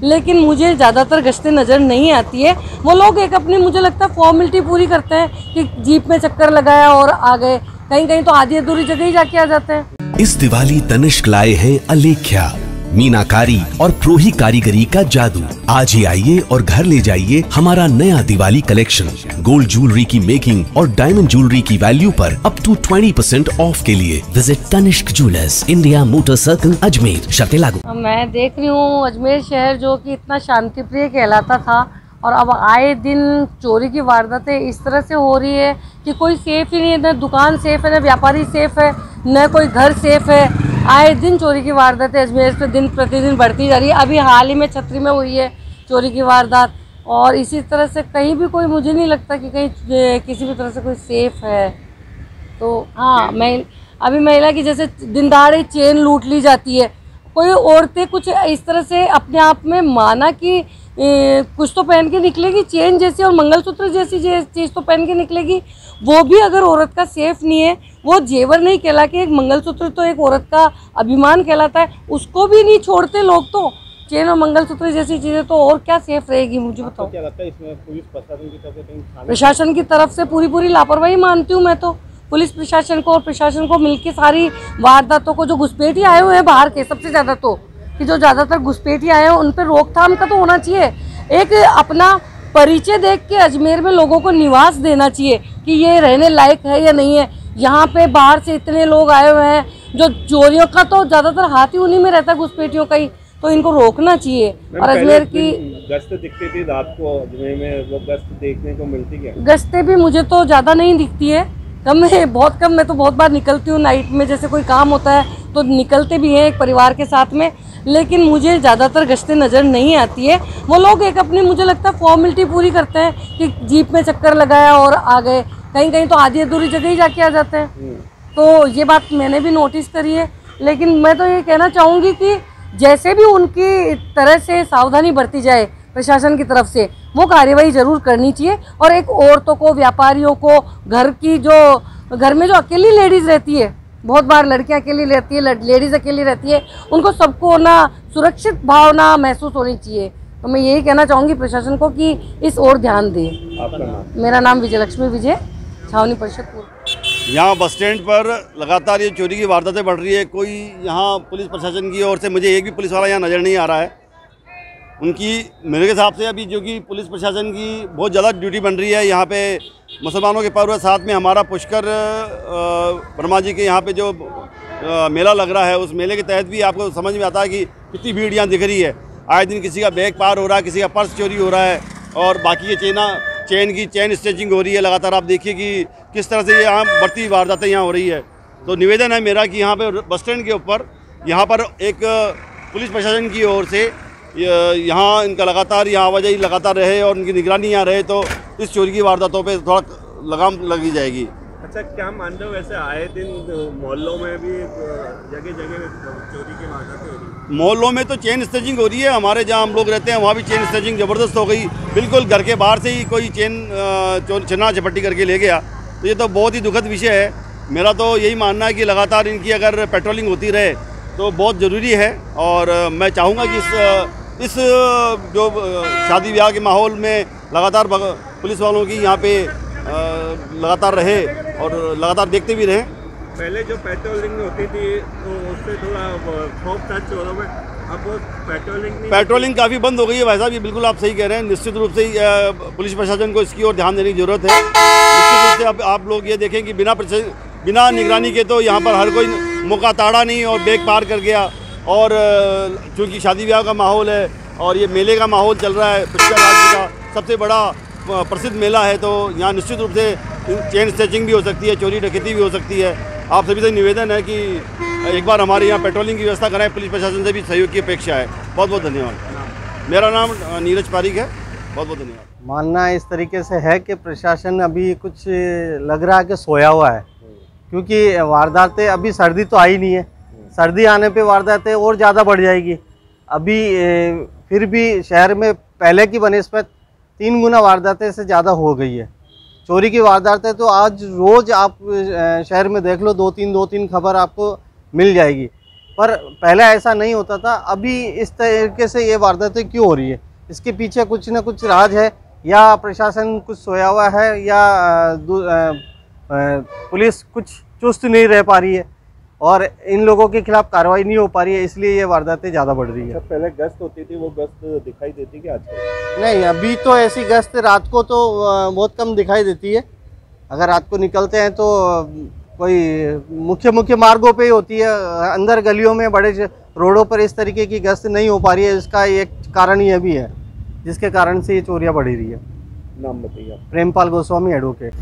लेकिन मुझे ज़्यादातर गश्तें नज़र नहीं आती है। वो लोग एक अपनी, मुझे लगता है, फॉर्मेलिटी पूरी करते हैं कि जीप में चक्कर लगाया और आ गए, कहीं कहीं तो आधी अधूरी जगह ही जाके आ जाते हैं। इस दिवाली तनिष्क लाए हैं अलेख्या, मीनाकारी और प्रोही कारीगरी का जादू। आज ही आइए और घर ले जाइए हमारा नया दिवाली कलेक्शन। गोल्ड ज्वेलरी की मेकिंग और डायमंड ज्वेलरी की वैल्यू पर अप टू 20% ऑफ के लिए visit Tanishq jewellers, India Motor Circle, Ajmer. शर्तें लागू। मैं देख रही हूँ अजमेर शहर जो कि इतना शांति प्रिय कहलाता था, और अब आए दिन चोरी की वारदातें इस तरह से हो रही है कि कोई सेफ ही नहीं है। न दुकान सेफ है, न व्यापारी सेफ है, न कोई घर सेफ है। आए दिन चोरी की वारदातें अजमेर पे दिन प्रतिदिन बढ़ती जा रही है। अभी हाल ही में छतरी में हुई है चोरी की वारदात, और इसी तरह से कहीं भी कोई, मुझे नहीं लगता कि कहीं किसी भी तरह से कोई सेफ है। तो हाँ, अभी महिला की जैसे दिन दहाड़े चेन लूट ली जाती है। कोई औरतें कुछ इस तरह से अपने आप में माना कि कुछ तो पहन के निकलेगी, चेन जैसी और मंगलसूत्र जैसी चीज़ तो पहन के निकलेगी। वो भी अगर औरत का सेफ नहीं है, वो जेवर नहीं कहला के, एक मंगलसूत्र तो एक औरत का अभिमान कहलाता है, उसको भी नहीं छोड़ते लोग। तो चेन और मंगलसूत्र जैसी चीज़ें तो और क्या सेफ रहेगी, मुझे बताओ। क्या लगता है इसमें पुलिस प्रशासन की तरफ से, प्रशासन की तरफ से पूरी लापरवाही मानती हूँ मैं तो। पुलिस प्रशासन को और प्रशासन को मिलकर सारी वारदातों को, जो घुसपैठी आए हुए हैं बाहर के, सबसे ज़्यादा तो कि जो ज़्यादातर घुसपैठी आए हैं उन पर रोकथाम का तो होना चाहिए। एक अपना परिचय देख के अजमेर में लोगों को निवास देना चाहिए कि ये रहने लायक है या नहीं है। यहाँ पे बाहर से इतने लोग आए हुए हैं, जो चोरियों का तो ज़्यादातर हाथ ही उन्हीं में रहता है, घुसपैठियों का ही, तो इनको रोकना चाहिए। और अजमेर की गश्त दिखती थी रात को अजमेर में, वो गश्त देखने को मिलती क्या? गश्तें भी मुझे तो ज़्यादा नहीं दिखती है, कम है, बहुत कम। मैं तो बहुत बार निकलती हूँ नाइट में, जैसे कोई काम होता है तो निकलते भी हैं एक परिवार के साथ में, लेकिन मुझे ज़्यादातर गश्तें नज़र नहीं आती है। वो लोग एक अपनी, मुझे लगता है, फॉर्मेलिटी पूरी करते हैं कि जीप में चक्कर लगाया और आ गए, कहीं कहीं तो आधी अधूरी जगह ही जाके आ जाते हैं। तो ये बात मैंने भी नोटिस करी है। लेकिन मैं तो ये कहना चाहूँगी कि जैसे भी उनकी तरह से सावधानी बरती जाए प्रशासन की तरफ से, वो कार्यवाही ज़रूर करनी चाहिए। और एक औरतों को, व्यापारियों को, घर में जो अकेली लेडीज़ रहती है, बहुत बार लड़कियां अकेली रहती है, लेडीज़ अकेली रहती है, उनको सबको ना सुरक्षित भावना महसूस होनी चाहिए। तो मैं यही कहना चाहूँगी प्रशासन को कि इस ओर ध्यान दें। आपका नाम? मेरा नाम विजयलक्ष्मी विजय, छावनी परिषद। यहाँ बस स्टैंड पर लगातार ये चोरी की वारदातें बढ़ रही है। कोई यहाँ पुलिस प्रशासन की ओर से मुझे एक भी पुलिस वाला यहाँ नज़र नहीं आ रहा है। उनकी मेरे हिसाब से अभी जो कि पुलिस प्रशासन की बहुत ज़्यादा ड्यूटी बन रही है। यहाँ पे मुसलमानों के पर्व, साथ में हमारा पुष्कर वर्मा जी के यहाँ पे जो मेला लग रहा है, उस मेले के तहत भी आपको समझ में आता है कि कितनी भीड़ यहाँ दिख रही है। आए दिन किसी का बैग पार हो रहा है, किसी का पर्स चोरी हो रहा है, और बाकी ये चेन स्टेचिंग हो रही है लगातार। आप देखिए कि किस तरह से यहाँ बढ़ती वारदातें यहाँ हो रही है। तो निवेदन है मेरा कि यहाँ पे बस स्टैंड के ऊपर यहाँ पर एक पुलिस प्रशासन की ओर से यहाँ इनका लगातार यहाँ आवाजाही लगातार रहे और उनकी निगरानी यहाँ रहे, तो इस चोरी की वारदातों पे थोड़ा लगाम लगी जाएगी। अच्छा, क्या मानते हो वैसे आए दिन मोहल्लों में भी जगह जगह चोरी की वारदातें हो रही है? मोहल्लों में तो चेन स्नेचिंग हो रही है। हमारे जहाँ हम लोग रहते हैं वहाँ भी चेन स्नेचिंग ज़बरदस्त हो गई। बिल्कुल घर के बाहर से ही कोई चेन छीना झपट्टी करके ले गया। तो ये तो बहुत ही दुखद विषय है। मेरा तो यही मानना है कि लगातार इनकी अगर पेट्रोलिंग होती रहे तो बहुत ज़रूरी है। और मैं चाहूँगा कि इस जो शादी ब्याह के माहौल में लगातार पुलिस वालों की यहाँ पे लगातार रहे और लगातार देखते भी रहें। पहले जो पेट्रोलिंग होती थी तो उससे थोड़ा खौफ था चोरों में, अब वो पेट्रोलिंग काफ़ी बंद हो गई है। भाई साहब, ये बिल्कुल आप सही कह रहे हैं। निश्चित रूप से पुलिस प्रशासन को इसकी ओर ध्यान देने की ज़रूरत है। निश्चित रूप से अब आप लोग ये देखें कि बिना निगरानी के तो यहाँ पर हर कोई मौका ताड़ा नहीं और बैग पार कर गया। और चूँकि शादी ब्याह का माहौल है और ये मेले का माहौल चल रहा है, पुष्कर राज्य का सबसे बड़ा प्रसिद्ध मेला है, तो यहाँ निश्चित रूप से चेन स्नेचिंग भी हो सकती है, चोरी डकैती भी हो सकती है। आप सभी से निवेदन है कि एक बार हमारे यहाँ पेट्रोलिंग की व्यवस्था कराएं। पुलिस प्रशासन से भी सहयोग की अपेक्षा है। बहुत बहुत धन्यवाद। मेरा नाम नीरज पारिक है। बहुत बहुत धन्यवाद। मानना इस तरीके से है कि प्रशासन अभी कुछ लग रहा है कि सोया हुआ है, क्योंकि वारदातें, अभी सर्दी तो आई नहीं है, सर्दी आने पे वारदातें और ज़्यादा बढ़ जाएगी। अभी फिर भी शहर में पहले की बनिस्बत 3 गुना वारदातें से ज़्यादा हो गई है। चोरी की वारदातें तो आज रोज़ आप शहर में देख लो, 2-3 खबर आपको मिल जाएगी। पर पहले ऐसा नहीं होता था। अभी इस तरीके से ये वारदातें क्यों हो रही है, इसके पीछे कुछ ना कुछ राज है, या प्रशासन कुछ सोया हुआ है, या पुलिस कुछ चुस्त नहीं रह पा रही है और इन लोगों के खिलाफ कार्रवाई नहीं हो पा रही है, इसलिए ये वारदातें ज़्यादा बढ़ रही है। अच्छा, पहले गश्त होती थी, वो गश्त दिखाई देती क्या आजकल? नहीं, अभी तो ऐसी गश्त रात को तो बहुत कम दिखाई देती है। अगर रात को निकलते हैं तो कोई मुख्य मार्गों पे ही होती है, अंदर गलियों में बड़े रोडों पर इस तरीके की गश्त नहीं हो पा रही है। इसका एक कारण ये भी है जिसके कारण से ये चोरियां बढ़ रही है। नाम बताइए। प्रेमपाल गोस्वामी, एडवोकेट।